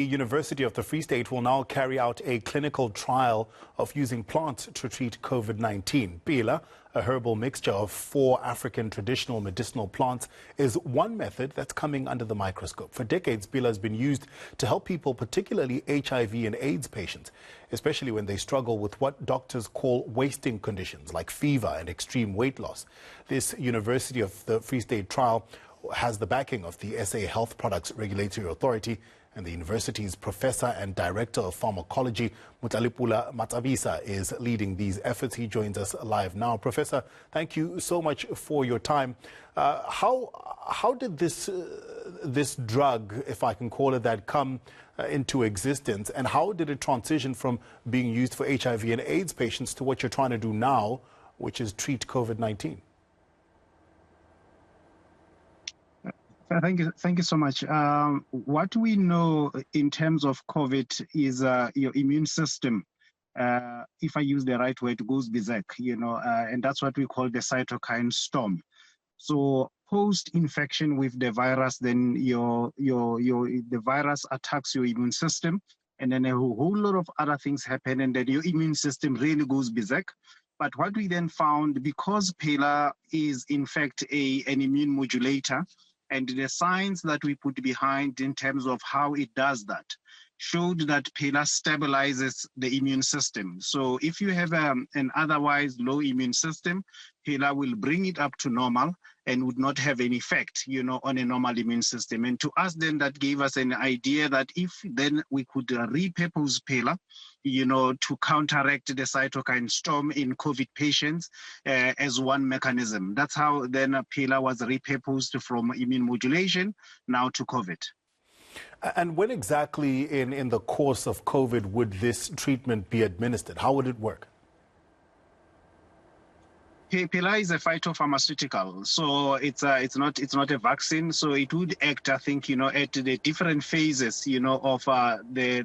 The University of the Free State will now carry out a clinical trial of using plants to treat COVID-19. Pila, a herbal mixture of 4 African traditional medicinal plants, is one method that's coming under the microscope. For decades, Pila has been used to help people, particularly HIV and AIDS patients, especially when they struggle with what doctors call wasting conditions like fever and extreme weight loss. This University of the Free State trial has the backing of the SA Health Products Regulatory Authority, and the university's professor and director of pharmacology, Mutlalipula Matsabisa, is leading these efforts. He joins us live now. Professor, thank you so much for your time. How did this drug, if I can call it that, come into existence, and how did it transition from being used for HIV and AIDS patients to what you're trying to do now, which is treat COVID-19? Thank you so much. What we know in terms of COVID is your immune system, if I use the right word, goes berserk, and that's what we call the cytokine storm. So post-infection with the virus, then the virus attacks your immune system, and then a whole lot of other things happen, and then your immune system really goes berserk. But what we then found, because Pila is in fact an immune modulator, and the science that we put behind in terms of how it does that showed that Pila stabilizes the immune system. So if you have an otherwise low immune system, Pila will bring it up to normal and would not have any effect, on a normal immune system. And to us then, that gave us an idea that if then we could repurpose Pila, to counteract the cytokine storm in COVID patients as one mechanism. That's how then Pila was repurposed from immune modulation now to COVID. And when exactly in the course of COVID would this treatment be administered? How would it work? Pila is a phytopharmaceutical, so it's not a vaccine. So it would act, I think, at the different phases, of the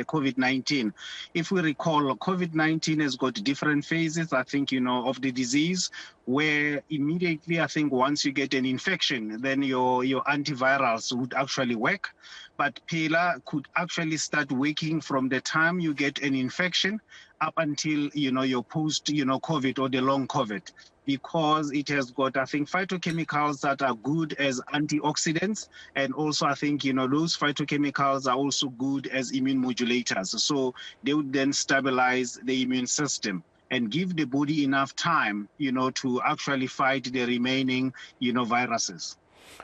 COVID-19. If we recall, COVID-19 has got different phases, I think, of the disease, where immediately, I think, once you get an infection, then your antivirals would actually work. But Pila could actually start working from the time you get an infection up until, your post, COVID or the long COVID, because it has got, I think, phytochemicals that are good as antioxidants. And also, I think, those phytochemicals are also good as immune modulators. So they would then stabilize the immune system and give the body enough time, to actually fight the remaining, viruses.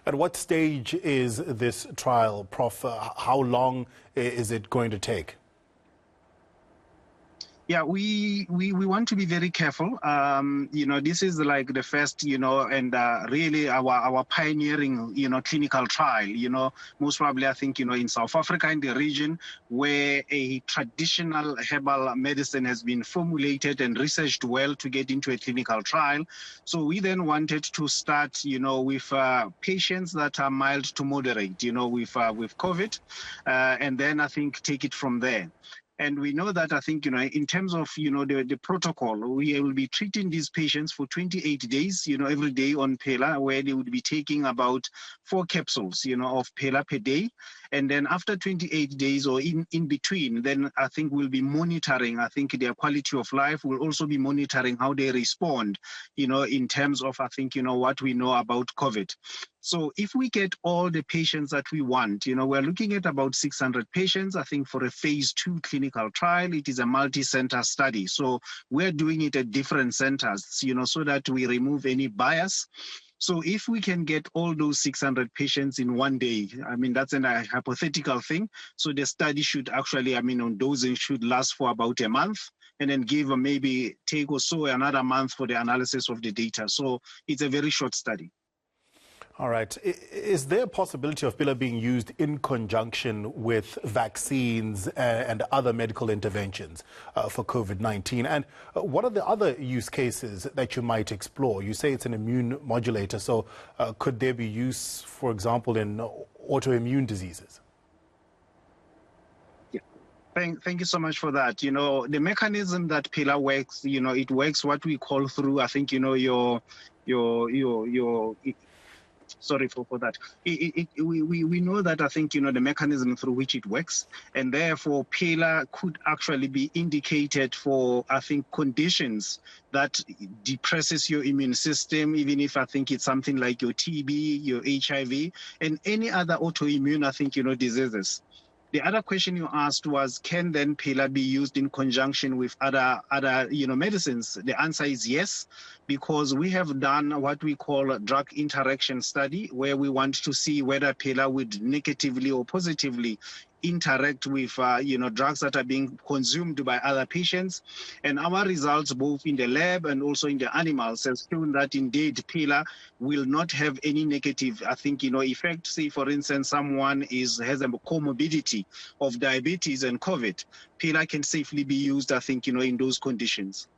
At what stage is this trial, Prof? How long is it going to take? Yeah, we want to be very careful. This is like the first, and really our pioneering, clinical trial, most probably, I think, in South Africa, in the region where a traditional herbal medicine has been formulated and researched well to get into a clinical trial. So we then wanted to start, with patients that are mild to moderate, with COVID, and then I think take it from there. And we know that, I think, in terms of, the protocol, we will be treating these patients for 28 days, every day on Pila, where they would be taking about 4 capsules, of Pila per day. And then after 28 days or in between, then I think we'll be monitoring, I think, their quality of life. We'll also be monitoring how they respond, in terms of, I think, what we know about COVID. So if we get all the patients that we want, we're looking at about 600 patients, I think, for a phase 2 clinical trial. It is a multi-center study. So we're doing it at different centers, so that we remove any bias. So if we can get all those 600 patients in one day, I mean, that's a hypothetical thing. So the study should actually, on dosing should last for about a month, and then take or so another month for the analysis of the data. So it's a very short study. All right. Is there a possibility of Pila being used in conjunction with vaccines and other medical interventions for COVID-19? And what are the other use cases that you might explore? You say it's an immune modulator, so could there be use, for example, in autoimmune diseases? Yeah. Thank you so much for that. The mechanism that Pila works, it works what we call through, I think, your Sorry for that. We know that I think, the mechanism through which it works, and therefore PELA could actually be indicated for, I think, conditions that depresses your immune system, even if I think it's something like your TB, your HIV, and any other autoimmune, I think, diseases. The other question you asked was, can then PELA be used in conjunction with other medicines? The answer is yes, because we have done what we call a drug interaction study, where we want to see whether PELA would negatively or positively interact with drugs that are being consumed by other patients. And our results, both in the lab and also in the animals, have shown that indeed PELA will not have any negative, I think, effect. Say, for instance, someone has a comorbidity of diabetes and COVID. PELA can safely be used, I think, in those conditions.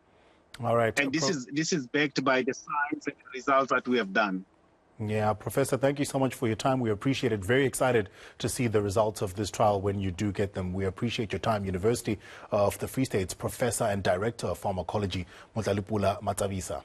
All right. And this is backed by the science and the results that we have done. Yeah, Professor, thank you so much for your time. We appreciate it. Very excited to see the results of this trial when you do get them. We appreciate your time. University of the Free State's Professor and Director of Pharmacology, Motlalipula Matsavisa.